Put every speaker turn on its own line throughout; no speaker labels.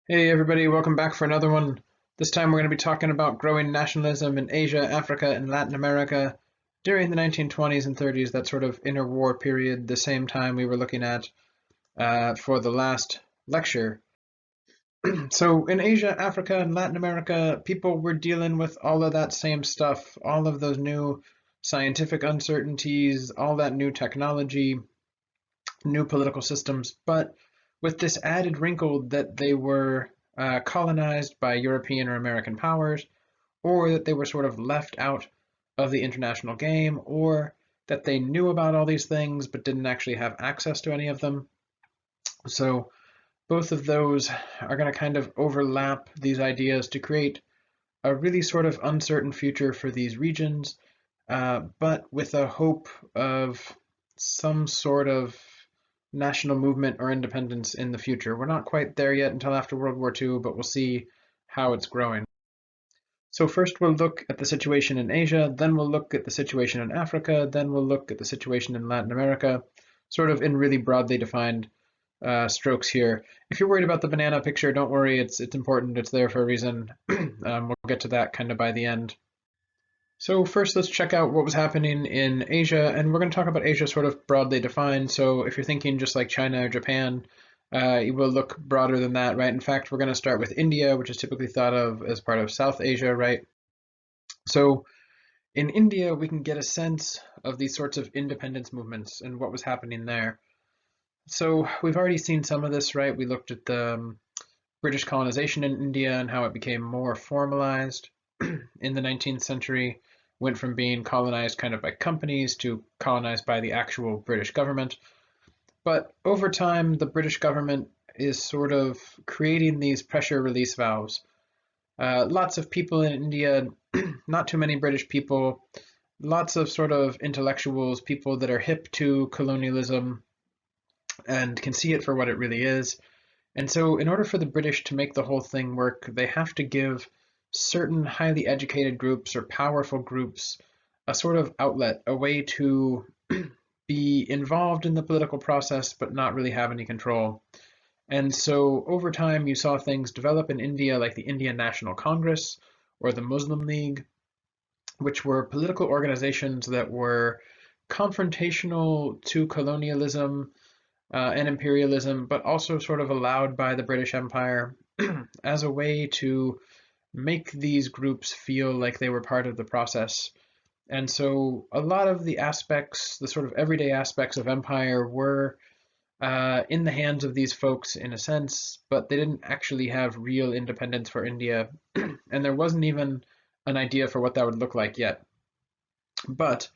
Hey everybody, welcome back for another one. This time we're going to be talking about growing nationalism in Asia, Africa, and Latin America during the 1920s and 30s, that sort of interwar period, the same time we were looking at for the last lecture. So in Asia, Africa, and Latin America, people were dealing with all of that same stuff, all of those new scientific uncertainties, all that new technology, new political systems, but with this added wrinkle that they were colonized by European or American powers, or that they were sort of left out of the international game, or that they knew about all these things but didn't actually have access to any of them. So both of those are going to kind of overlap these ideas to create a really sort of uncertain future for these regions, but with a hope of some sort of national movement or independence in the future. We're not quite there yet until after World War II, but we'll see how it's growing. So first we'll look at the situation in Asia, then we'll look at the situation in Africa, then we'll look at the situation in Latin America, sort of in really broadly defined strokes here. If you're worried about the banana picture, don't worry, it's important, it's there for a reason. We'll get to that kind of by the end. So first, let's check out what was happening in Asia, and we're going to talk about Asia sort of broadly defined. So if you're thinking just like China or Japan, it will look broader than that, right? In fact, we're going to start with India, which is typically thought of as part of South Asia, right? So in India, we can get a sense of these sorts of independence movements and what was happening there. So we've already seen some of this, right? We looked at the British colonization in India and how it became more formalized in the 19th century, went from being colonized kind of by companies to colonized by the actual British government. But over time, the British government is sort of creating these pressure release valves. Lots of people in India, not too many British people, lots of sort of intellectuals, people that are hip to colonialism and can see it for what it really is. And so, in order for the British to make the whole thing work, they have to give certain highly educated groups or powerful groups a sort of outlet, a way to be involved in the political process but not really have any control. And so over time, you saw things develop in India like the Indian National Congress or the Muslim League, which were political organizations that were confrontational to colonialism and imperialism, but also sort of allowed by the British Empire as a way to make these groups feel like they were part of the process. And so a lot of the aspects, the sort of everyday aspects of empire were in the hands of these folks in a sense, but they didn't actually have real independence for India. And there wasn't even an idea for what that would look like yet. But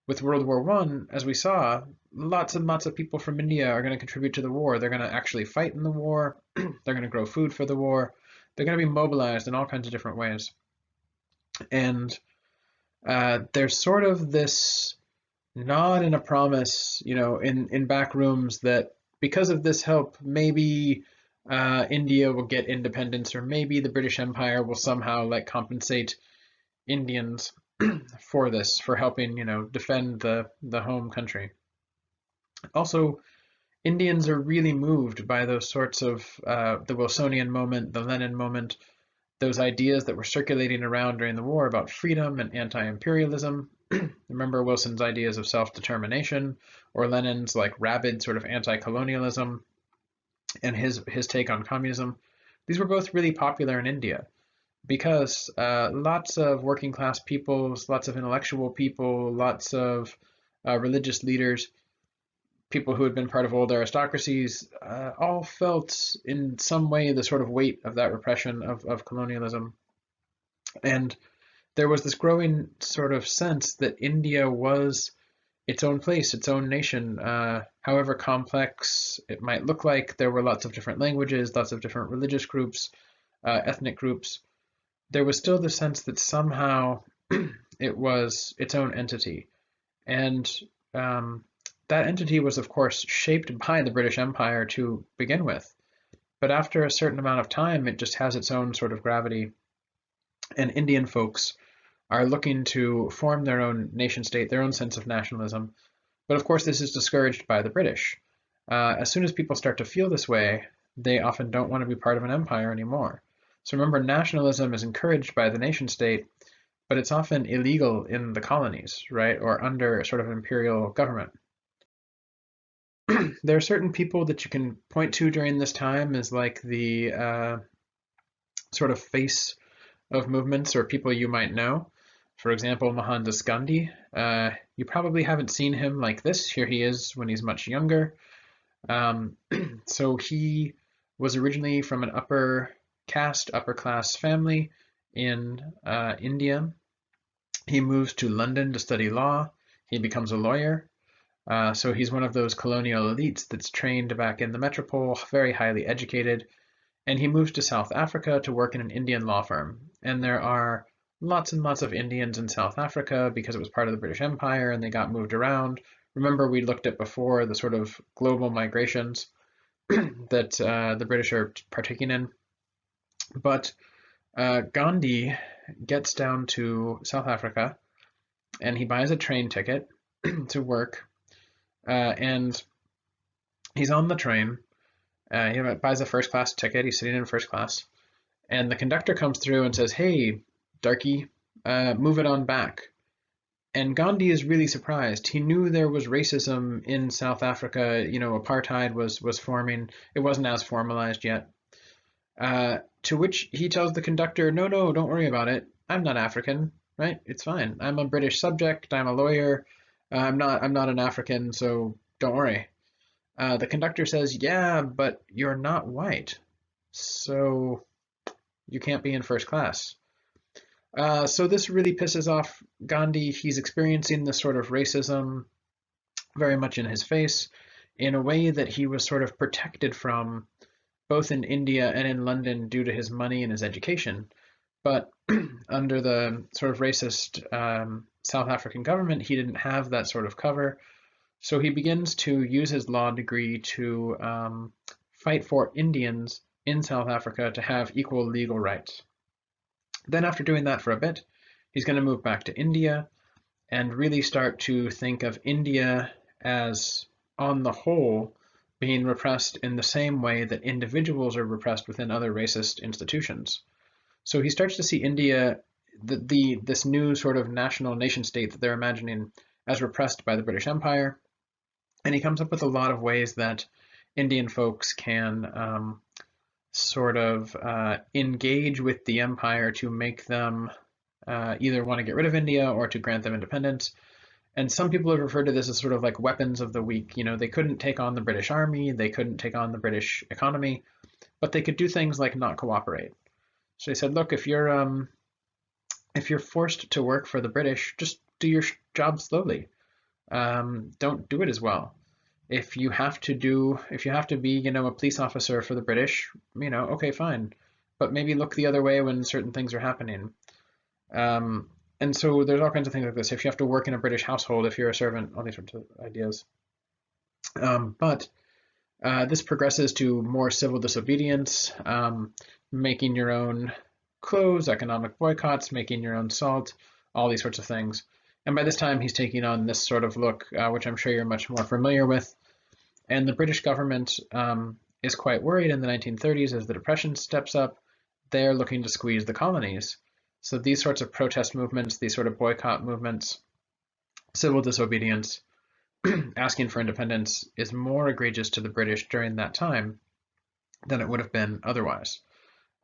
with World War One, as we saw, lots and lots of people from India are going to contribute to the war. They're going to actually fight in the war. They're going to grow food for the war. They're going to be mobilized in all kinds of different ways. And there's sort of this nod and a promise, in back rooms that because of this help, maybe India will get independence, or maybe the British Empire will somehow like compensate Indians for this, for helping, defend the home country. Also, Indians are really moved by those sorts of the Wilsonian moment, the Lenin moment, those ideas that were circulating around during the war about freedom and anti-imperialism. Remember Wilson's ideas of self-determination, or Lenin's like rabid sort of anti-colonialism and his take on communism. These were both really popular in India because lots of working class peoples, lots of intellectual people, lots of religious leaders, people who had been part of old aristocracies, all felt in some way the sort of weight of that repression of colonialism. And there was this growing sort of sense that India was its own place, its own nation, however complex it might look like. There were lots of different languages, lots of different religious groups, ethnic groups. There was still the sense that somehow it was its own entity. And that entity was, of course, shaped by the British Empire to begin with. But after a certain amount of time, it just has its own sort of gravity. And Indian folks are looking to form their own nation state, their own sense of nationalism. But of course, this is discouraged by the British. As soon as people start to feel this way, they often don't want to be part of an empire anymore. So remember, nationalism is encouraged by the nation state, but it's often illegal in the colonies, right, or under sort of imperial government. There are certain people that you can point to during this time as like the sort of face of movements or people you might know. For example, Mohandas Gandhi. You probably haven't seen him like this. Here he is when he's much younger. Um, so he was originally from an upper caste, upper class family in India. He moves to London to study law. He becomes a lawyer. So he's one of those colonial elites that's trained back in the metropole, very highly educated, and he moves to South Africa to work in an Indian law firm. And there are lots and lots of Indians in South Africa because it was part of the British Empire and they got moved around. Remember, we looked at before the sort of global migrations that the British are partaking in. But Gandhi gets down to South Africa and he buys a train ticket to work. And he's on the train. He buys a first class ticket. He's sitting in first class. And the conductor comes through and says, "Hey, darky, move it on back." And Gandhi is really surprised. He knew there was racism in South Africa. You know, apartheid was forming. It wasn't as formalized yet. To which he tells the conductor, "No, no, don't worry about it. I'm not African, right? It's fine. I'm a British subject. I'm a lawyer. I'm not an African, so don't worry." The conductor says, "Yeah, but you're not white, so you can't be in first class." So this really pisses off Gandhi. He's experiencing this sort of racism very much in his face in a way that he was sort of protected from both in India and in London due to his money and his education. But under the sort of racist South African government, he didn't have that sort of cover. So he begins to use his law degree to fight for Indians in South Africa to have equal legal rights. Then after doing that for a bit, he's going to move back to India and really start to think of India as, on the whole, being repressed in the same way that individuals are repressed within other racist institutions. So he starts to see India, this new sort of national nation state that they're imagining, as repressed by the British Empire. And he comes up with a lot of ways that Indian folks can sort of engage with the empire to make them either want to get rid of India or to grant them independence. And some people have referred to this as sort of like weapons of the weak. You know, they couldn't take on the British army, they couldn't take on the British economy, but they could do things like not cooperate. So they said, look, if you're forced to work for the British, just do your job slowly. Don't do it as well. If you have to be, you know, a police officer for the British, you know, okay, fine, but maybe look the other way when certain things are happening. And so there's all kinds of things like this. If you have to work in a British household, if you're a servant, all these sorts of ideas. But this progresses to more civil disobedience, making your own clothes, economic boycotts, making your own salt, all these sorts of things. And by this time, he's taking on this sort of look, which I'm sure you're much more familiar with. And the British government is quite worried in the 1930s as the Depression steps up. They're looking to squeeze the colonies. So these sorts of protest movements, these sort of boycott movements, civil disobedience, asking for independence is more egregious to the British during that time than it would have been otherwise.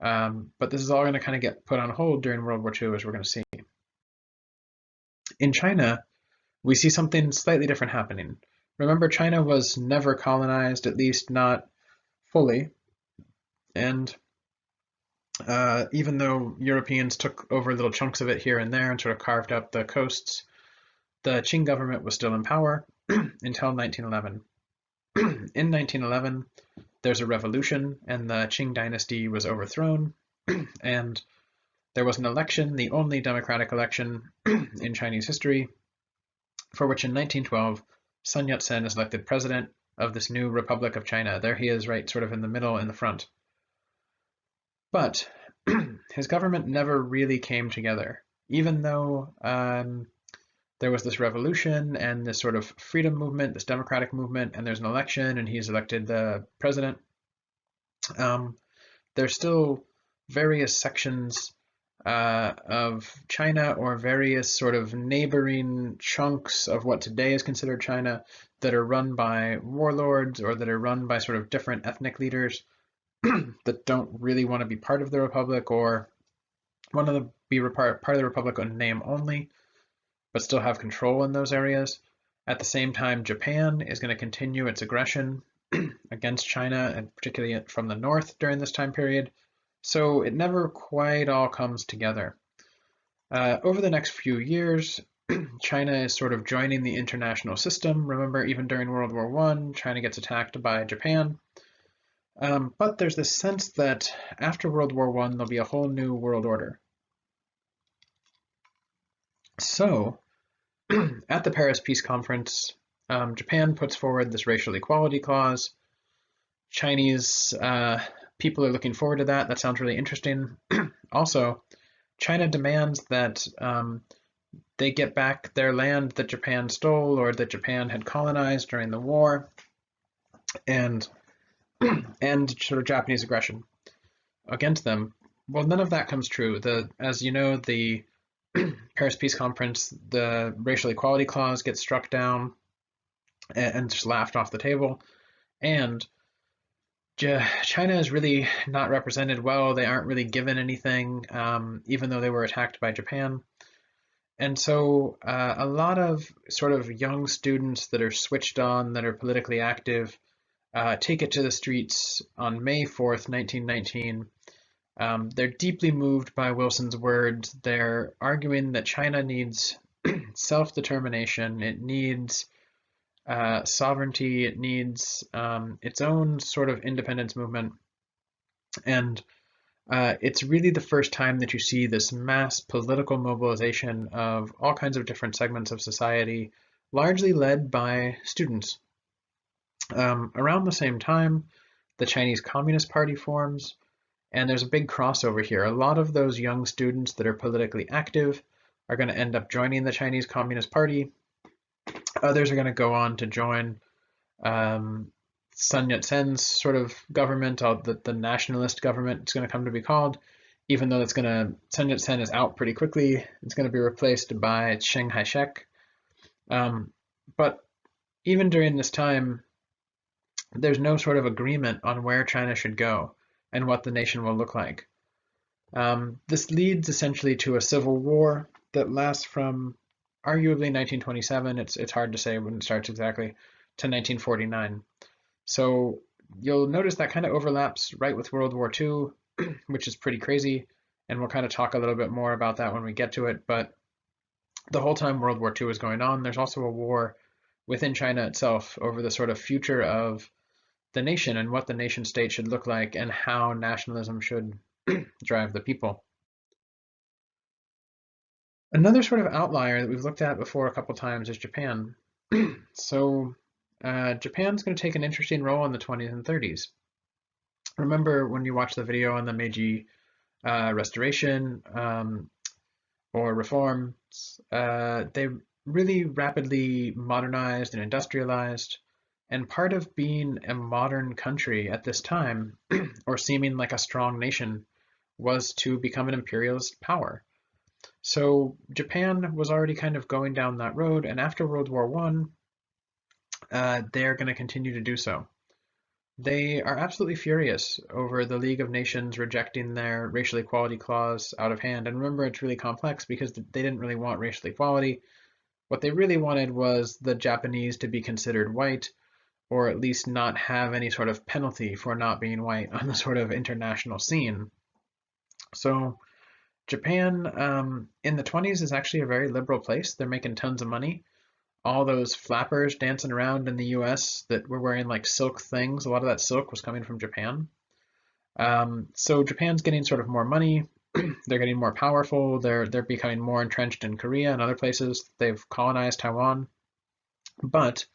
But this is all going to kind of get put on hold during World War II, as we're going to see. In China, we see something slightly different happening. Remember, China was never colonized, at least not fully. And even though Europeans took over little chunks of it here and there and sort of carved up the coasts, the Qing government was still in power until 1911. In 1911, there's a revolution and the Qing dynasty was overthrown, and there was an election, the only democratic election in Chinese history, for which in 1912, Sun Yat-sen is elected president of this new Republic of China. There he is, right sort of in the middle, in the front. But his government never really came together, even though there was this revolution and this sort of freedom movement, this democratic movement, and there's an election and he's elected the president. Um, there's still various sections of China, or various sort of neighboring chunks of what today is considered China, that are run by warlords, or that are run by sort of different ethnic leaders that don't really want to be part of the republic, or want to be part of the republic in name only, but still have control in those areas. At the same time, Japan is going to continue its aggression against China, and particularly from the north during this time period. So it never quite all comes together. Over the next few years, China is sort of joining the international system. Remember, even during World War I, China gets attacked by Japan. But there's this sense that after World War I, there'll be a whole new world order. So, at the Paris Peace Conference, Japan puts forward this racial equality clause. Chinese people are looking forward to that. That sounds really interesting. Also, China demands that they get back their land that Japan stole, or that Japan had colonized during the war, and sort of Japanese aggression against them. Well, none of that comes true. As you know, the Paris Peace Conference, the racial equality clause gets struck down and just laughed off the table. And China is really not represented well. They aren't really given anything, even though they were attacked by Japan. And so a lot of sort of young students that are switched on, that are politically active, take it to the streets on May 4th, 1919. They're deeply moved by Wilson's words. They're arguing that China needs self-determination. It needs sovereignty. It needs its own sort of independence movement. And it's really the first time that you see this mass political mobilization of all kinds of different segments of society, largely led by students. Around the same time, the Chinese Communist Party forms, and there's a big crossover here. A lot of those young students that are politically active are going to end up joining the Chinese Communist Party. Others are going to go on to join Sun Yat-sen's sort of government, the nationalist government it's going to come to be called, even though Sun Yat-sen is out pretty quickly. It's going to be replaced by Chiang Kai-shek. But even during this time, there's no sort of agreement on where China should go and what the nation will look like. This leads essentially to a civil war that lasts from arguably 1927, it's hard to say when it starts exactly, to 1949. So you'll notice that kind of overlaps right with World War II, which is pretty crazy, and we'll kind of talk a little bit more about that when we get to it. But the whole time World War II is going on, there's also a war within China itself over the sort of future of the nation and what the nation state should look like and how nationalism should drive the people. Another sort of outlier that we've looked at before a couple times is Japan. So Japan's going to take an interesting role in the 20s and 30s. Remember when you watch the video on the Meiji Restoration or reforms, they really rapidly modernized and industrialized. And part of being a modern country at this time, or seeming like a strong nation, was to become an imperialist power. So Japan was already kind of going down that road, and after World War I, they're going to continue to do so. They are absolutely furious over the League of Nations rejecting their racial equality clause out of hand. And remember, it's really complex because they didn't really want racial equality. What they really wanted was the Japanese to be considered white, or at least not have any sort of penalty for not being white on the sort of international scene. So Japan in the 20s is actually a very liberal place. They're making tons of money. All those flappers dancing around in the US that were wearing like silk things, a lot of that silk was coming from Japan. So Japan's getting sort of more money. They're getting more powerful. They're becoming more entrenched in Korea and other places. They've colonized Taiwan. But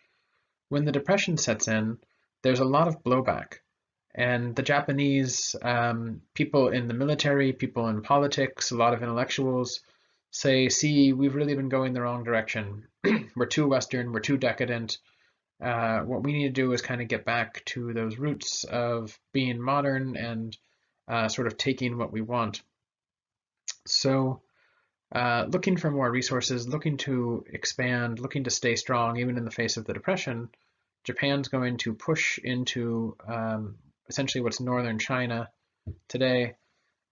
when the Depression sets in, there's a lot of blowback. And the Japanese people in the military, people in politics, a lot of intellectuals say, see, we've really been going the wrong direction. We're too Western, we're too decadent. what we need to do is kind of get back to those roots of being modern and sort of taking what we want. So looking for more resources, looking to expand, looking to stay strong, even in the face of the Depression, Japan's going to push into essentially what's northern China today.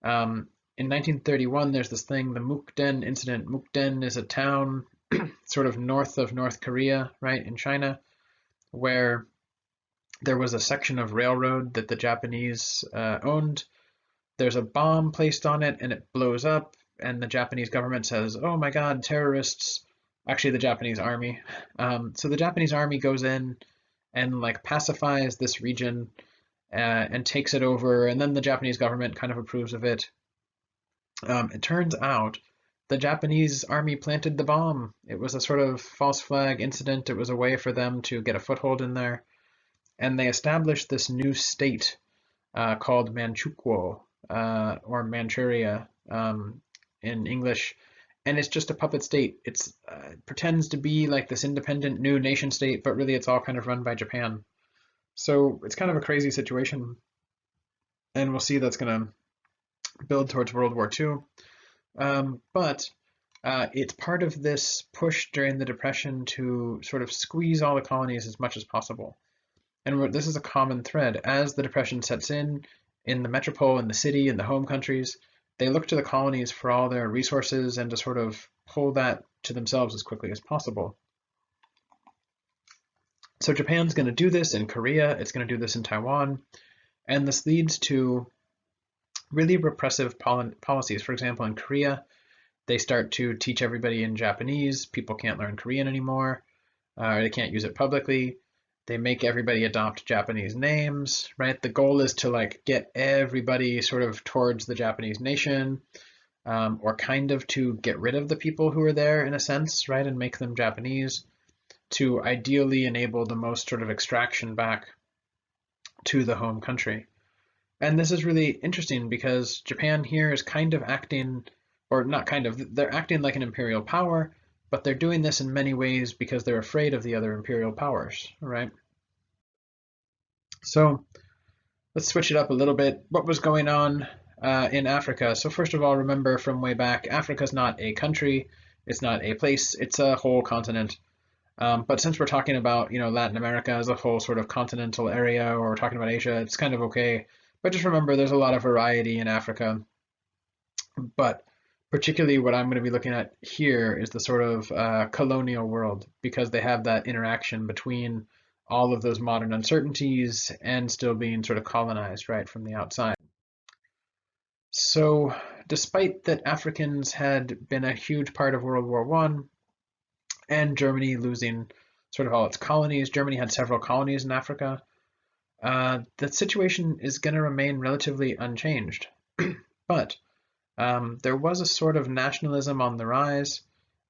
In 1931, there's this thing, the Mukden incident. Mukden is a town sort of north of North Korea, right, in China, where there was a section of railroad that the Japanese owned. There's a bomb placed on it and it blows up, and the Japanese government says, oh my God, terrorists. Actually, the Japanese army. So the Japanese army goes in and like pacifies this region and takes it over, and then the Japanese government kind of approves of it. It turns out the Japanese army planted the bomb. It was a sort of false flag incident. It was a way for them to get a foothold in there. And they established this new state called Manchukuo, or Manchuria in English. And it's just a puppet state. It pretends to be like this independent new nation state, but really it's all kind of run by Japan. So it's kind of a crazy situation. And we'll see that's going to build towards World War II. But it's part of this push during the Depression to sort of squeeze all the colonies as much as possible. And this is a common thread. As the Depression sets in the metropole, in the city, in the home countries, they look to the colonies for all their resources and to sort of pull that to themselves as quickly as possible. So Japan's going to do this in Korea, it's going to do this in Taiwan, and this leads to really repressive policies. For example, in Korea, they start to teach everybody in Japanese. People can't learn Korean anymore, or they can't use it publicly. They make everybody adopt Japanese names, right? The goal is to like get everybody sort of towards the Japanese nation, or kind of to get rid of the people who are there in a sense, right? And make them Japanese, to ideally enable the most sort of extraction back to the home country. And this is really interesting because Japan here is kind of acting, or not kind of, they're acting like an imperial power, but they're doing this in many ways because they're afraid of the other imperial powers, right? So let's switch it up a little bit. What was going on in Africa? So first of all, remember from way back, Africa's not a country, it's not a place, it's a whole continent. But since we're talking about, Latin America as a whole sort of continental area, or we're talking about Asia, it's kind of okay. But just remember, there's a lot of variety in Africa. But particularly what I'm going to be looking at here is the sort of colonial world, because they have that interaction between all of those modern uncertainties and still being sort of colonized, right, from the outside. So despite that Africans had been a huge part of World War I, and Germany losing sort of all its colonies, Germany had several colonies in Africa, the situation is going to remain relatively unchanged. But there was a sort of nationalism on the rise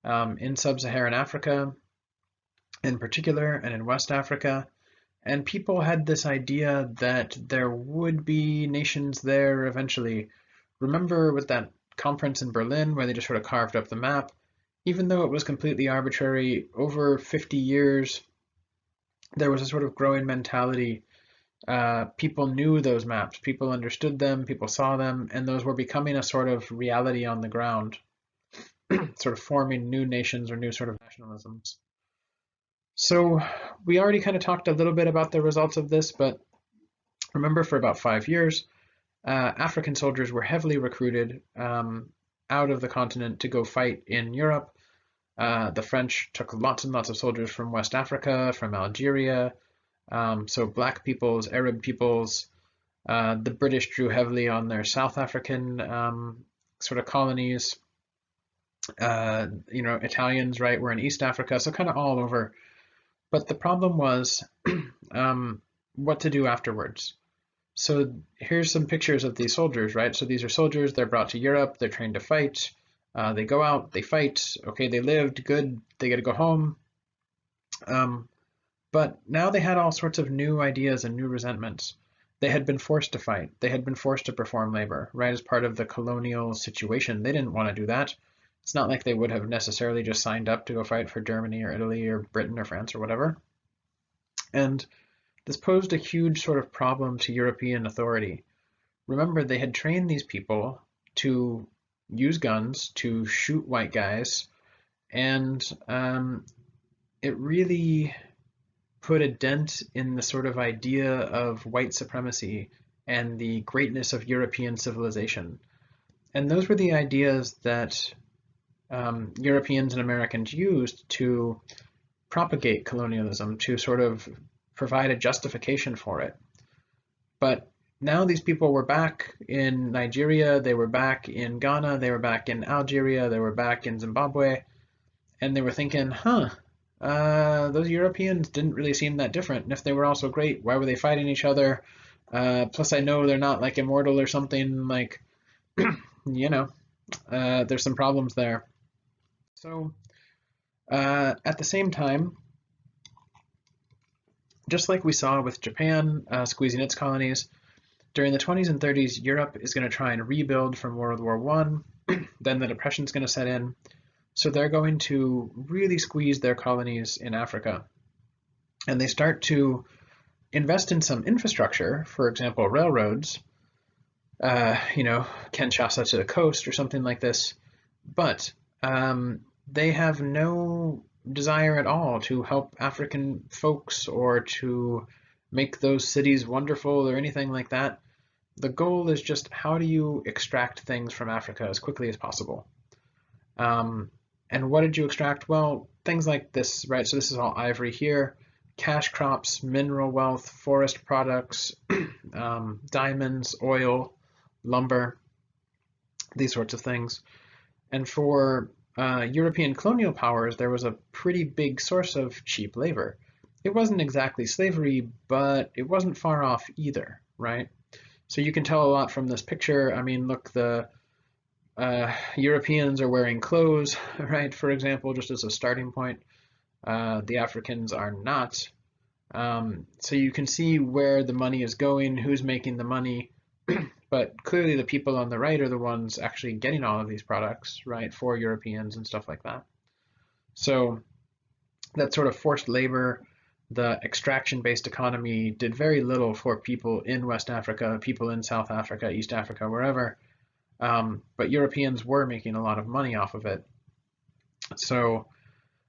in sub-Saharan Africa in particular, and in West Africa, and people had this idea that there would be nations there eventually. Remember with that conference in Berlin where they just sort of carved up the map? Even though it was completely arbitrary, over 50 years, there was a sort of growing mentality. People knew those maps, people understood them, people saw them, and those were becoming a sort of reality on the ground, sort of forming new nations or new sort of nationalisms. So we already kind of talked a little bit about the results of this, but remember for about 5 years, African soldiers were heavily recruited out of the continent to go fight in Europe. The French took lots and lots of soldiers from West Africa, from Algeria, so black peoples, Arab peoples. The British drew heavily on their South African sort of colonies. Italians, right, were in East Africa, so kind of all over. But the problem was what to do afterwards. So here's some pictures of these soldiers, right? So these are soldiers, they're brought to Europe, they're trained to fight. They go out, they fight, okay, they lived, good, they get to go home. But now they had all sorts of new ideas and new resentments. They had been forced to fight. They had been forced to perform labor, right, as part of the colonial situation. They didn't want to do that. It's not like they would have necessarily just signed up to go fight for Germany or Italy or Britain or France or whatever. And this posed a huge sort of problem to European authority. Remember, they had trained these people to use guns to shoot white guys, and it really put a dent in the sort of idea of white supremacy and the greatness of European civilization. And those were the ideas that Europeans and Americans used to propagate colonialism, to sort of provide a justification for it. But now these people were back in Nigeria, they were back in Ghana, they were back in Algeria, they were back in Zimbabwe, and they were thinking, those Europeans didn't really seem that different. And if they were all so great, why were they fighting each other? Plus, I know they're not like immortal or something. Like, you know, there's some problems there. So, at the same time, just like we saw with Japan squeezing its colonies, during the 20s and 30s, Europe is going to try and rebuild from World War One. Then the Depression is going to set in. So they're going to really squeeze their colonies in Africa. And they start to invest in some infrastructure, for example, railroads, Kinshasa to the coast or something like this. But they have no desire at all to help African folks or to make those cities wonderful or anything like that. The goal is just how do you extract things from Africa as quickly as possible? And what did you extract? Well, things like this, right? So this is all ivory here, cash crops, mineral wealth, forest products, diamonds, oil, lumber, these sorts of things. And for European colonial powers, there was a pretty big source of cheap labor. It wasn't exactly slavery, but it wasn't far off either, right? So you can tell a lot from this picture. I mean, look, the Europeans are wearing clothes, right? For example, just as a starting point. The Africans are not. So you can see where the money is going, who's making the money, but clearly the people on the right are the ones actually getting all of these products, right, for Europeans and stuff like that. So that sort of forced labor, the extraction-based economy did very little for people in West Africa, people in South Africa, East Africa, wherever. But Europeans were making a lot of money off of it. So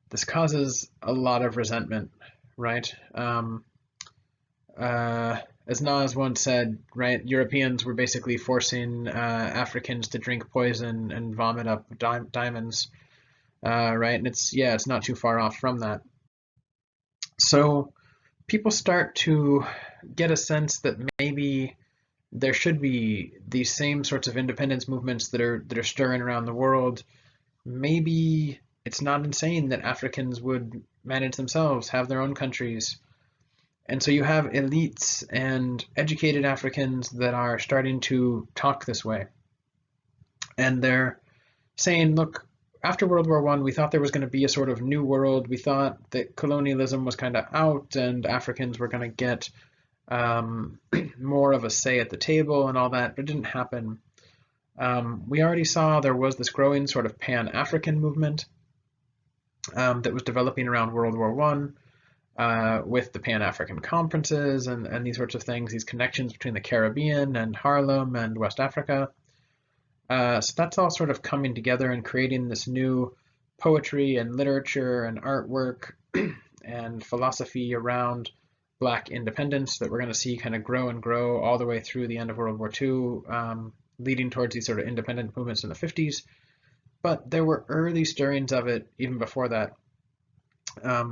this causes a lot of resentment, right? As Nas once said, right, Europeans were basically forcing Africans to drink poison and vomit up diamonds, right? And it's not too far off from that. So people start to get a sense that maybe there should be these same sorts of independence movements that are stirring around the world. Maybe it's not insane that Africans would manage themselves, have their own countries. And so you have elites and educated Africans that are starting to talk this way. And they're saying, look, after World War I, we thought there was going to be a sort of new world. We thought that colonialism was kind of out and Africans were going to get more of a say at the table and all that, but it didn't happen. We already saw there was this growing sort of Pan-African movement that was developing around World War I. With the Pan-African conferences and these sorts of things, these connections between the Caribbean and Harlem and West Africa. So that's all sort of coming together and creating this new poetry and literature and artwork and philosophy around Black independence that we're going to see kind of grow and grow all the way through the end of World War II, leading towards these sort of independent movements in the 50s. But there were early stirrings of it even before that.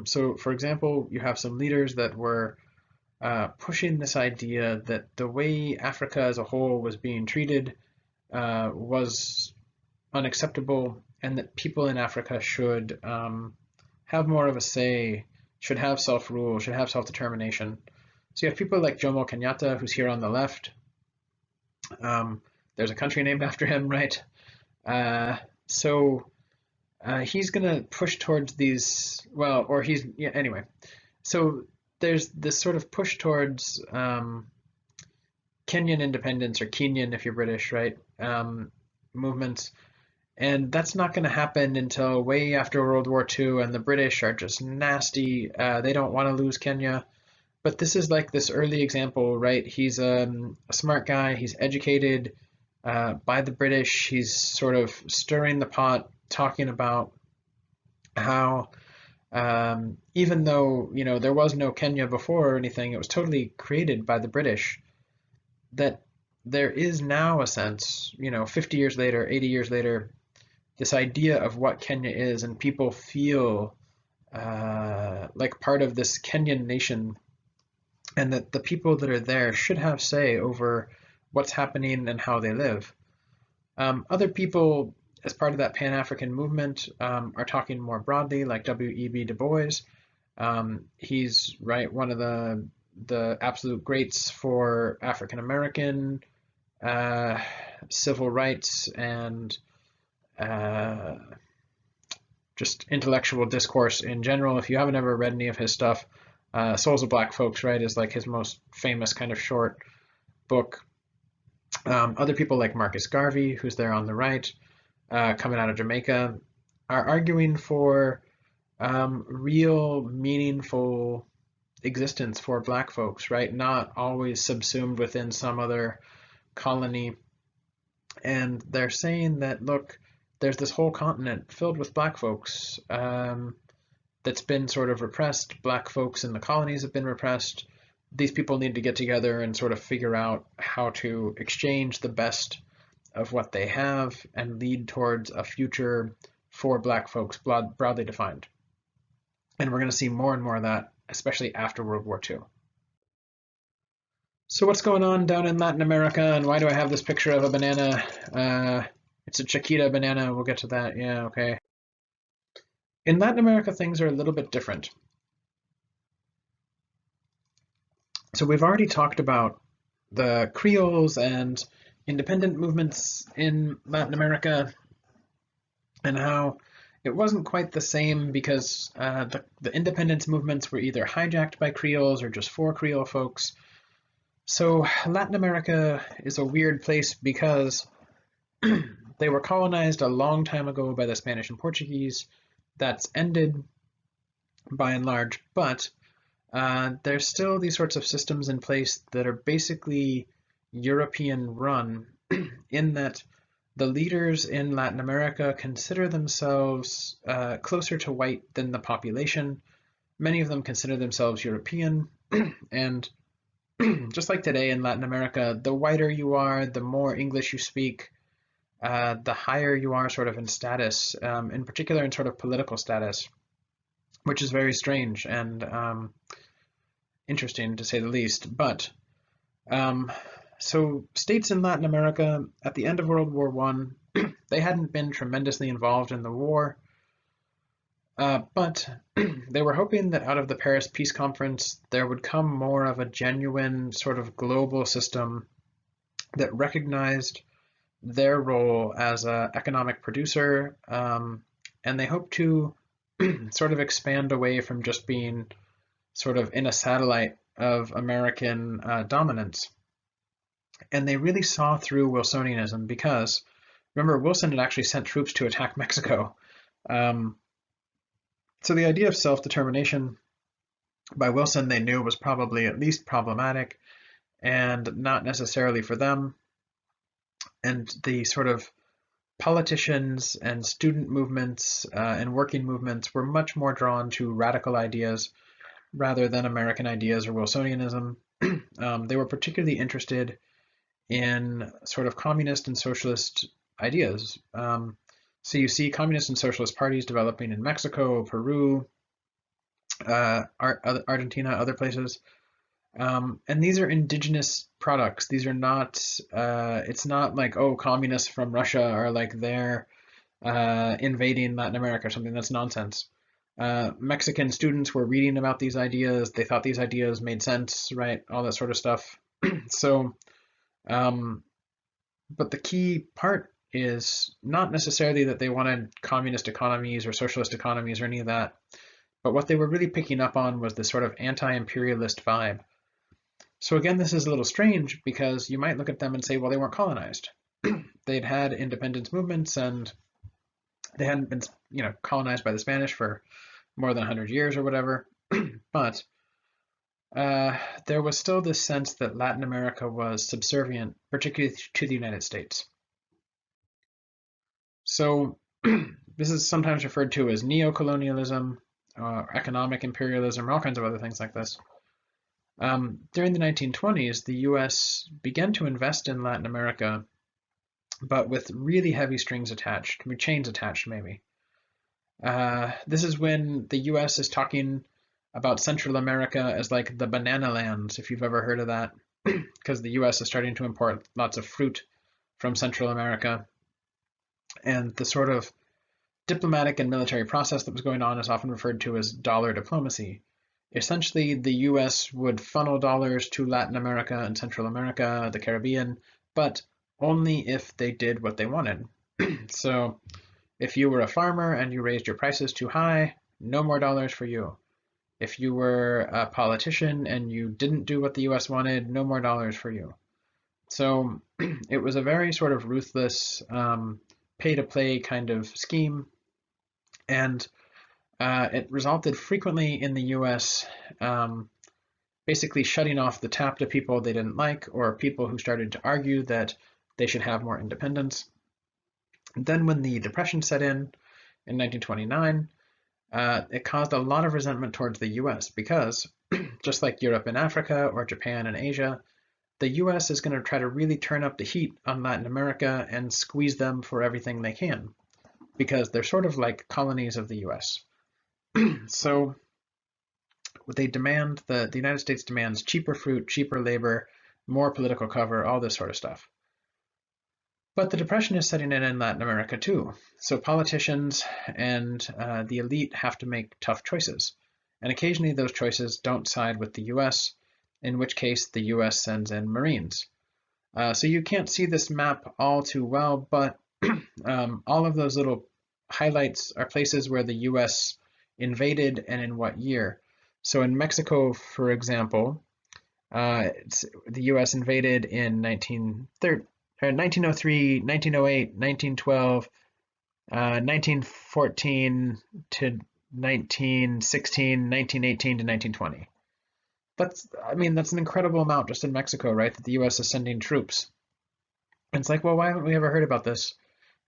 So, for example, you have some leaders that were pushing this idea that the way Africa as a whole was being treated was unacceptable, and that people in Africa should have more of a say, should have self-rule, should have self-determination. So you have people like Jomo Kenyatta, who's here on the left. There's a country named after him, right? He's going to push towards these, anyway. So there's this sort of push towards Kenyan independence, or Kenyan if you're British, right? Movements. And that's not going to happen until way after World War II, and the British are just nasty. They don't want to lose Kenya. But this is like this early example, right? He's a smart guy. He's educated by the British. He's sort of stirring the pot, talking about how even though there was no Kenya before or anything, it was totally created by the British. That there is now a sense, 50 years later, 80 years later, this idea of what Kenya is, and people feel like part of this Kenyan nation, and that the people that are there should have say over what's happening and how they live. Other people, as part of that Pan-African movement, are talking more broadly, like W.E.B. Du Bois. He's one of the absolute greats for African American civil rights and uh, just intellectual discourse in general. If you haven't ever read any of his stuff, Souls of Black Folks, is like his most famous kind of short book. Other people like Marcus Garvey, who's there on the right, coming out of Jamaica, are arguing for real, meaningful existence for Black folks, right? Not always subsumed within some other colony. And they're saying that, look, there's this whole continent filled with Black folks that's been sort of repressed. Black folks in the colonies have been repressed. These people need to get together and sort of figure out how to exchange the best of what they have and lead towards a future for Black folks, broadly defined. And we're going to see more and more of that, especially after World War II. So what's going on down in Latin America, and why do I have this picture of a banana? It's a Chiquita banana. We'll get to that. Yeah, okay. In Latin America, things are a little bit different. So we've already talked about the Creoles and independent movements in Latin America, and how it wasn't quite the same because the independence movements were either hijacked by Creoles or just for Creole folks. So Latin America is a weird place because they were colonized a long time ago by the Spanish and Portuguese. That's ended by and large, but there's still these sorts of systems in place that are basically European run in that the leaders in Latin America consider themselves closer to white than the population. Many of them consider themselves European, and just like today in Latin America, the whiter you are, the more English you speak, the higher you are sort of in status, in particular in sort of political status, which is very strange and interesting to say the least. But so states in Latin America at the end of World War I, they hadn't been tremendously involved in the war, but they were hoping that out of the Paris Peace Conference, there would come more of a genuine sort of global system that recognized their role as an economic producer, and they hope to sort of expand away from just being sort of in a satellite of American dominance. And they really saw through Wilsonianism because, remember, Wilson had actually sent troops to attack Mexico. So the idea of self-determination by Wilson, they knew, was probably at least problematic and not necessarily for them. And the sort of politicians and student movements and working movements were much more drawn to radical ideas rather than American ideas or Wilsonianism. They were particularly interested in sort of communist and socialist ideas. So you see communist and socialist parties developing in Mexico, Peru, Argentina, other places. And these are indigenous products. These are not, it's not like, oh, communists from Russia are like they're invading Latin America or something. That's nonsense. Mexican students were reading about these ideas. They thought these ideas made sense, right? All that sort of stuff. So, but the key part is not necessarily that they wanted communist economies or socialist economies or any of that, but what they were really picking up on was this sort of anti-imperialist vibe. So again, this is a little strange because you might look at them and say, well, they weren't colonized. They'd had independence movements and they hadn't been, colonized by the Spanish for more than 100 years or whatever. But there was still this sense that Latin America was subservient, particularly to the United States. So this is sometimes referred to as neo-colonialism, economic imperialism, or all kinds of other things like this. During the 1920s, the US began to invest in Latin America, but with really heavy strings attached, chains attached maybe. This is when the US is talking about Central America as like the banana lands, if you've ever heard of that, because the US is starting to import lots of fruit from Central America. And the sort of diplomatic and military process that was going on is often referred to as dollar diplomacy. Essentially, the US would funnel dollars to Latin America and Central America, the Caribbean, but only if they did what they wanted. So if you were a farmer and you raised your prices too high, no more dollars for you. If you were a politician and you didn't do what the US wanted, no more dollars for you. So it was a very sort of ruthless pay-to-play kind of scheme, and it resulted frequently in the US basically shutting off the tap to people they didn't like or people who started to argue that they should have more independence. Then when the Depression set in 1929, it caused a lot of resentment towards the US because, just like Europe and Africa or Japan and Asia, the US is going to try to really turn up the heat on Latin America and squeeze them for everything they can, because they're sort of like colonies of the US. So they demand, the United States demands cheaper fruit, cheaper labor, more political cover, all this sort of stuff. But the Depression is setting in Latin America too. So politicians and the elite have to make tough choices. And occasionally those choices don't side with the US, in which case the US sends in Marines. So you can't see this map all too well, but all of those little highlights are places where the US invaded and in what year. So in Mexico, for example, the US invaded in 1903, 1908, 1912, 1914 to 1916, 1918 to 1920. That's an incredible amount just in Mexico, right? That the US is sending troops. And it's like, well, why haven't we ever heard about this?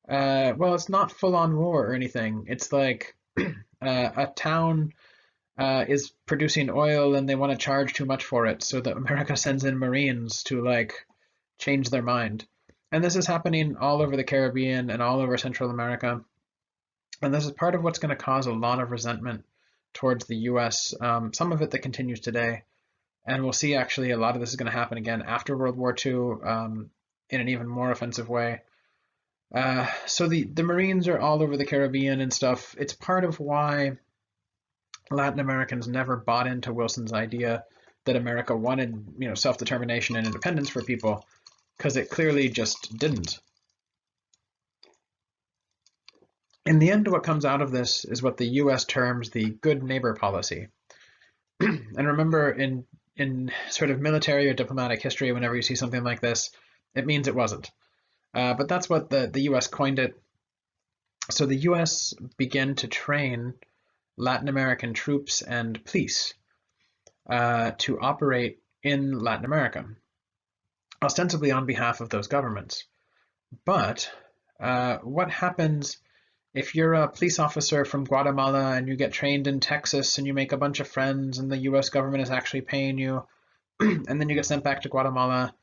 Well, it's not full-on war or anything. It's like a town is producing oil and they want to charge too much for it, so that America sends in Marines to like change their mind. And this is happening all over the Caribbean and all over Central America. And this is part of what's going to cause a lot of resentment towards the US, some of it that continues today. And we'll see actually a lot of this is going to happen again after World War II in an even more offensive way. So the Marines are all over the Caribbean and stuff. It's part of why Latin Americans never bought into Wilson's idea that America wanted, self-determination and independence for people, because it clearly just didn't. In the end, what comes out of this is what the US terms the good neighbor policy. And remember, in sort of military or diplomatic history, whenever you see something like this, it means it wasn't. But that's what the US coined it. So the US began to train Latin American troops and police to operate in Latin America, ostensibly on behalf of those governments. But what happens if you're a police officer from Guatemala and you get trained in Texas and you make a bunch of friends and the US government is actually paying you, and then you get sent back to Guatemala?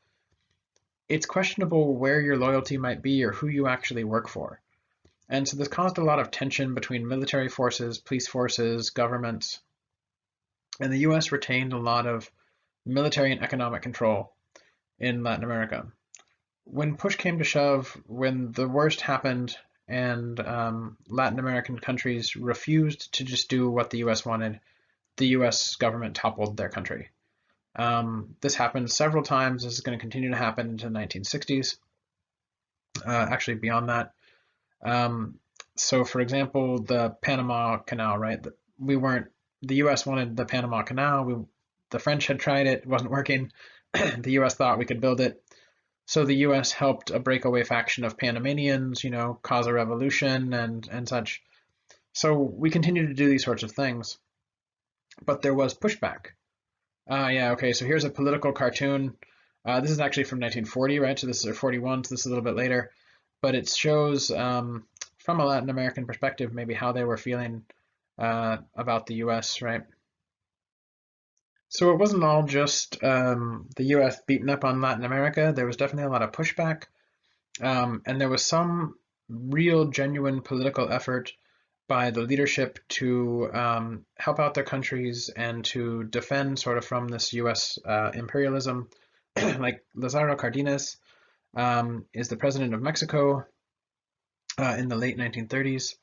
It's questionable where your loyalty might be or who you actually work for. And so this caused a lot of tension between military forces, police forces, governments, and the US retained a lot of military and economic control in Latin America. When push came to shove, when the worst happened and Latin American countries refused to just do what the US wanted, the US government toppled their country. This happened several times. This is going to continue to happen into the 1960s, actually beyond that. So for example, the Panama Canal, right? The US wanted the Panama Canal. The French had tried it, it wasn't working. The US thought we could build it. So the US helped a breakaway faction of Panamanians, cause a revolution and such. So we continue to do these sorts of things. But there was pushback. Yeah, okay, so here's a political cartoon. This is actually from 1940, right? So this is or 41, so this is a little bit later. But it shows from a Latin American perspective maybe how they were feeling about the US, right? So it wasn't all just the US beating up on Latin America. There was definitely a lot of pushback. And there was some real, genuine political effort by the leadership to help out their countries and to defend sort of from this US imperialism. Like Lazaro Cardenas is the president of Mexico in the late 1930s.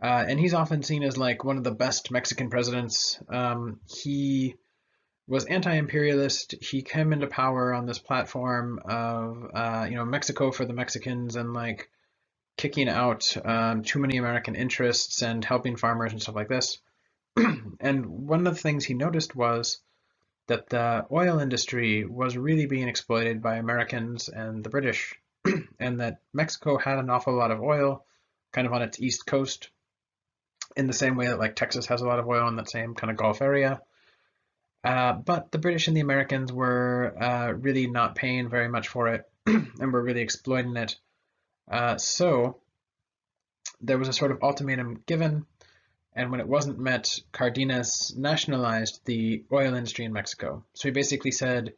And he's often seen as like one of the best Mexican presidents. He was anti-imperialist. He came into power on this platform of Mexico for the Mexicans and like kicking out too many American interests and helping farmers and stuff like this. And one of the things he noticed was that the oil industry was really being exploited by Americans and the British, and that Mexico had an awful lot of oil kind of on its east coast, in the same way that like Texas has a lot of oil in that same kind of Gulf area. But the British and the Americans were really not paying very much for it and were really exploiting it. So there was a sort of ultimatum given, and when it wasn't met, Cardenas nationalized the oil industry in Mexico. So he basically said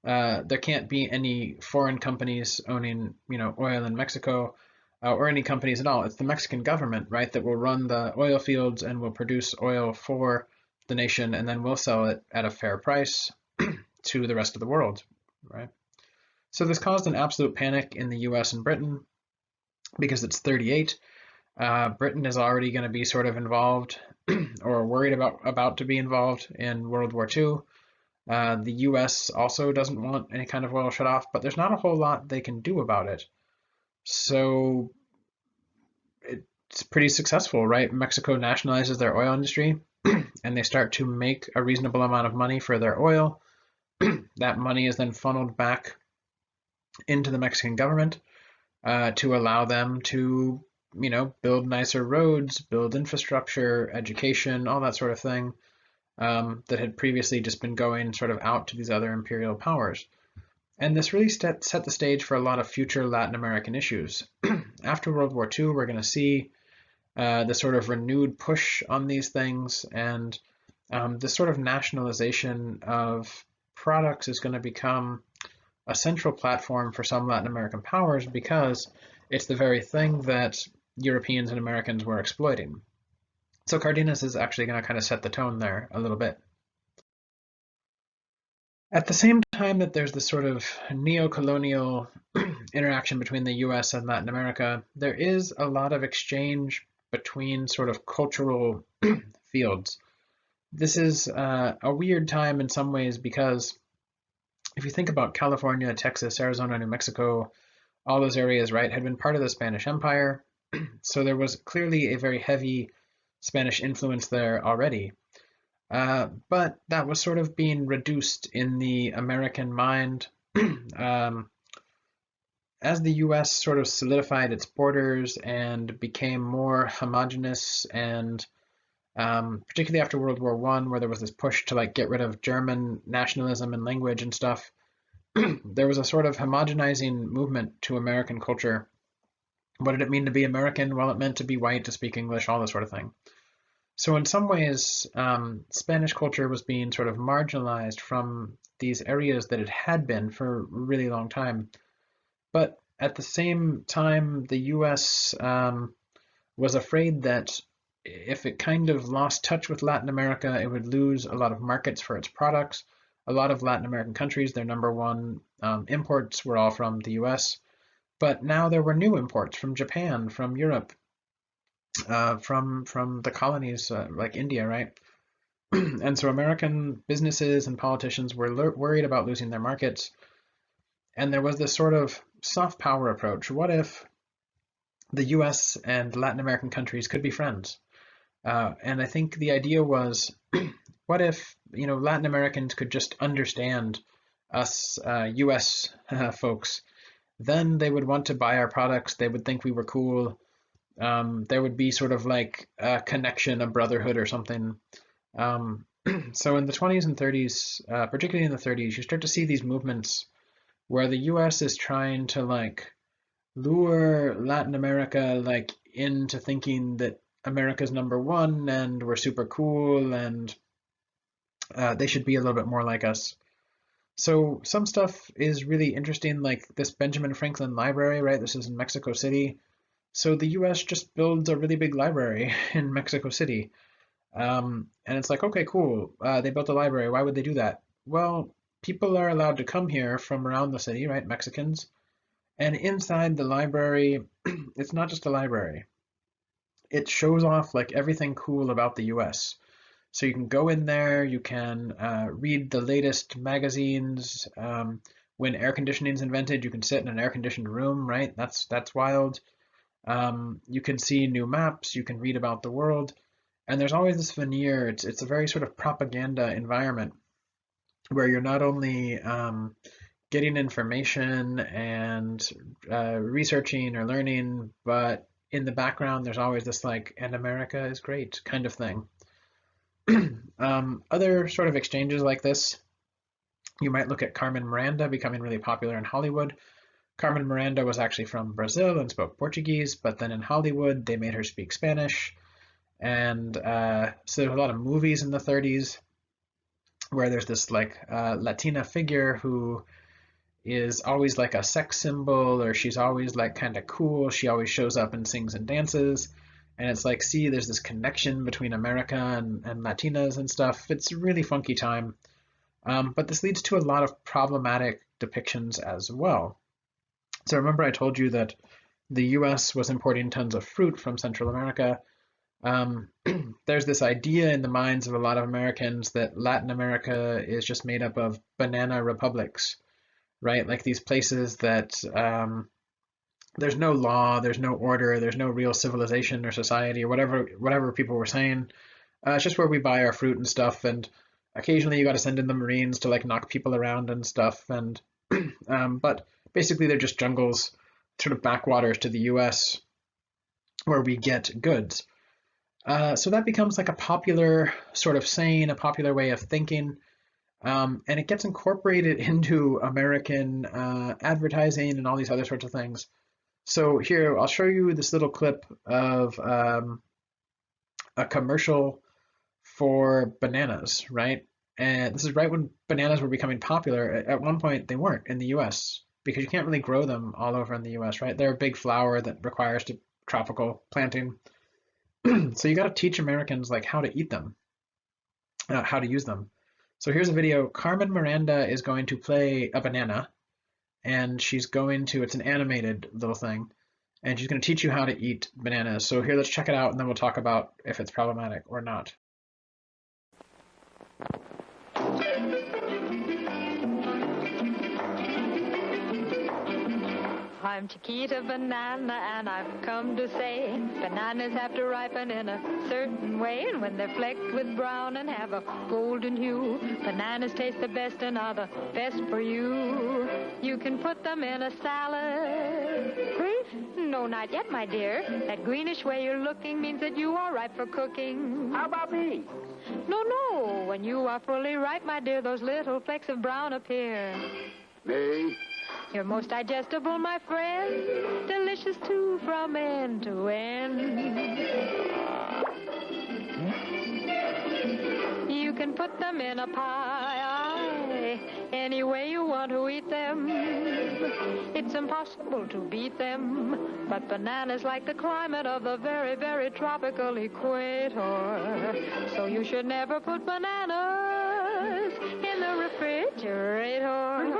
there can't be any foreign companies owning, oil in Mexico, or any companies at all. It's the Mexican government, right, that will run the oil fields and will produce oil for the nation, and then we'll sell it at a fair price to the rest of the world, right? So this caused an absolute panic in the U.S. and Britain because it's 38. Britain is already going to be sort of involved or worried about to be involved in World War II. The U.S. also doesn't want any kind of oil shut off, but there's not a whole lot they can do about it. So it's pretty successful, right? Mexico nationalizes their oil industry and they start to make a reasonable amount of money for their oil. That money is then funneled back into the Mexican government to allow them to, build nicer roads, build infrastructure, education, all that sort of thing that had previously just been going sort of out to these other imperial powers. And this really set the stage for a lot of future Latin American issues. After World War II, we're going to see the sort of renewed push on these things, and this sort of nationalization of products is going to become a central platform for some Latin American powers because it's the very thing that Europeans and Americans were exploiting. So Cardenas is actually going to kind of set the tone there a little bit. At the same time that there's this sort of neo-colonial interaction between the US and Latin America, there is a lot of exchange between sort of cultural fields. This is a weird time in some ways because if you think about California, Texas, Arizona, New Mexico, all those areas, right, had been part of the Spanish Empire. So there was clearly a very heavy Spanish influence there already. But that was sort of being reduced in the American mind as the US sort of solidified its borders and became more homogenous, and particularly after World War I, where there was this push to like get rid of German nationalism and language and stuff, there was a sort of homogenizing movement to American culture. What did it mean to be American? Well, it meant to be white, to speak English, all this sort of thing. So in some ways, Spanish culture was being sort of marginalized from these areas that it had been for a really long time. But at the same time, the US was afraid that if it kind of lost touch with Latin America, it would lose a lot of markets for its products. A lot of Latin American countries, their number one imports were all from the US. But now there were new imports from Japan, from Europe, from the colonies like India, right? And so American businesses and politicians were worried about losing their markets. And there was this sort of soft power approach. What if the US and Latin American countries could be friends? And I think the idea was, what if, Latin Americans could just understand us US folks? Then they would want to buy our products. They would think we were cool. There would be sort of like a connection, a brotherhood or something. So in the 20s and 30s, particularly in the 30s, you start to see these movements where the US is trying to like lure Latin America like into thinking that America's number one and we're super cool and they should be a little bit more like us. So some stuff is really interesting, like this Benjamin Franklin Library, right? This is in Mexico City. So the US just builds a really big library in Mexico City. And it's like, okay, cool. They built a library. Why would they do that? Well, people are allowed to come here from around the city, right? Mexicans. And inside the library, it's not just a library. It shows off like everything cool about the US. So you can go in there, you can read the latest magazines. When air conditioning is invented, you can sit in an air-conditioned room, right? That's wild. You can see new maps, you can read about the world, and there's always this veneer. It's a very sort of propaganda environment where you're not only getting information and researching or learning, but in the background there's always this like, and America is great kind of thing. Other sort of exchanges like this, you might look at Carmen Miranda becoming really popular in Hollywood. Carmen Miranda was actually from Brazil and spoke Portuguese, but then in Hollywood they made her speak Spanish. And so there's a lot of movies in the 30s where there's this like Latina figure who is always like a sex symbol, or she's always like kind of cool. She always shows up and sings and dances. And it's like, see, there's this connection between America and Latinas and stuff. It's a really funky time. But this leads to a lot of problematic depictions as well. So remember I told you that the US was importing tons of fruit from Central America. There's this idea in the minds of a lot of Americans that Latin America is just made up of banana republics, right? Like these places that there's no law, there's no order, there's no real civilization or society or whatever people were saying. It's just where we buy our fruit and stuff, and occasionally you got to send in the Marines to like knock people around and stuff. And but basically they're just jungles, sort of backwaters to the U.S. where we get goods. So that becomes like a popular sort of saying, a popular way of thinking. And it gets incorporated into American advertising and all these other sorts of things. So here, I'll show you this little clip of a commercial for bananas, right? And this is right when bananas were becoming popular. At one point, they weren't in the US because you can't really grow them all over in the US, right? They're a big flower that requires tropical planting. So you got to teach Americans like how to eat them, how to use them. So here's a video. Carmen Miranda is going to play a banana, and she's going to, it's an animated little thing, and she's going to teach you how to eat bananas. So here, let's check it out, and then we'll talk about if it's problematic or not.
I'm Chiquita Banana, and I've come to say bananas have to ripen in a certain way, and when they're flecked with brown and have a golden hue, bananas taste the best and are the best for you. You can put them in a salad. Green? No, not yet, my dear. That greenish way you're looking means that you are ripe for cooking.
How about me?
No. When you are fully ripe, my dear, those little flecks of brown appear.
Me?
You're most digestible, my friend, delicious too from end to end. You can put them in a pie, any way you want to eat them. It's impossible to beat them, but bananas like the climate of the very, very tropical equator. So you should never put bananas in the refrigerator.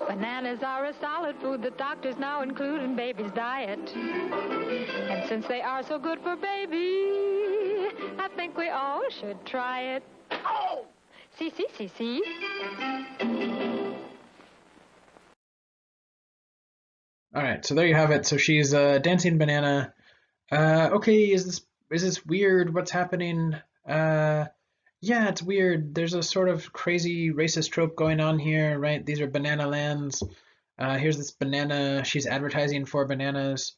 Bananas are a solid food that doctors now include in baby's diet. And since they are so good for baby, I think we all should try it. Oh! See.
All right, so there you have it. So she's a dancing banana. Okay, is this weird? What's happening? Yeah, it's weird. There's a sort of crazy racist trope going on here, right? These are banana lands. Here's this banana. She's advertising for bananas.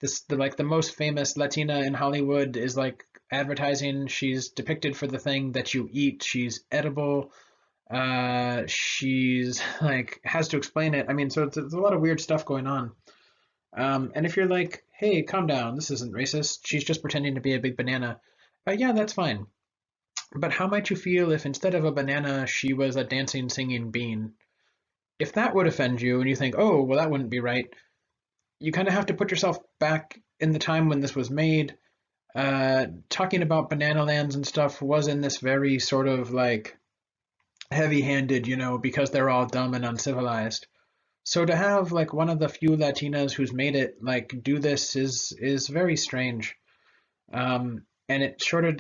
the most famous Latina in Hollywood is like advertising. She's depicted for the thing that you eat. She's edible. She's like has to explain it. I mean, so it's a lot of weird stuff going on. And if you're like, hey, calm down, this isn't racist. She's just pretending to be a big banana. Yeah, that's fine. But how might you feel if instead of a banana, she was a dancing, singing bean? If that would offend you and you think, oh, well, that wouldn't be right, you kind of have to put yourself back in the time when this was made. Talking about banana lands and stuff was in this very sort of like heavy-handed, because they're all dumb and uncivilized. So to have like one of the few Latinas who's made it like do this is very strange. And it sort of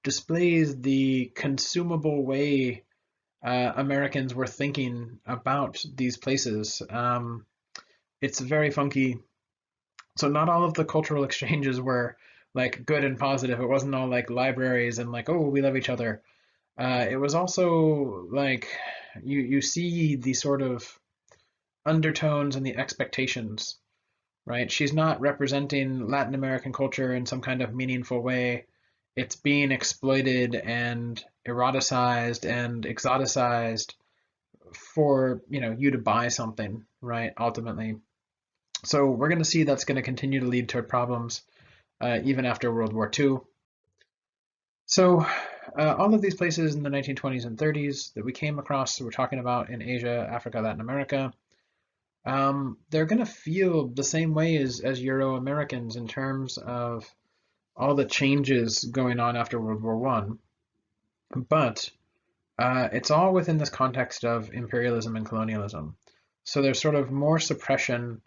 displays the consumable way Americans were thinking about these places. It's very funky. So not all of the cultural exchanges were like good and positive. It wasn't all like libraries and like, oh, we love each other. It was also like you see the sort of undertones and the expectations, right? She's not representing Latin American culture in some kind of meaningful way. It's being exploited and eroticized and exoticized for, you to buy something, right? Ultimately. So we're going to see that's going to continue to lead to problems even after World War II. So all of these places in the 1920s and 30s that we came across, that we're talking about in Asia, Africa, Latin America, they're going to feel the same way as Euro-Americans in terms of all the changes going on after World War One. But it's all within this context of imperialism and colonialism. So there's sort of more suppression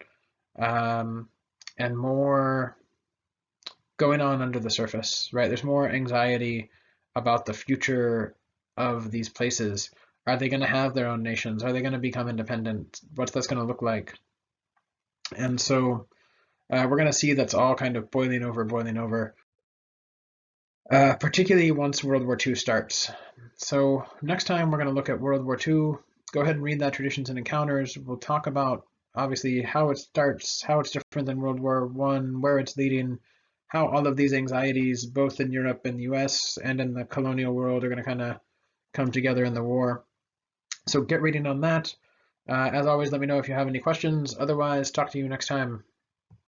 and more going on under the surface, right? There's more anxiety about the future of these places. Are they going to have their own nations? Are they going to become independent? What's that's going to look like? And so we're going to see that's all kind of boiling over, particularly once World War II starts. So next time we're going to look at World War II. Go ahead and read that Traditions and Encounters. We'll talk about obviously how it starts, how it's different than World War One, where it's leading, how all of these anxieties, both in Europe and the US and in the colonial world, are going to kind of come together in the war. So get reading on that. As always, let me know if you have any questions. Otherwise, talk to you next time.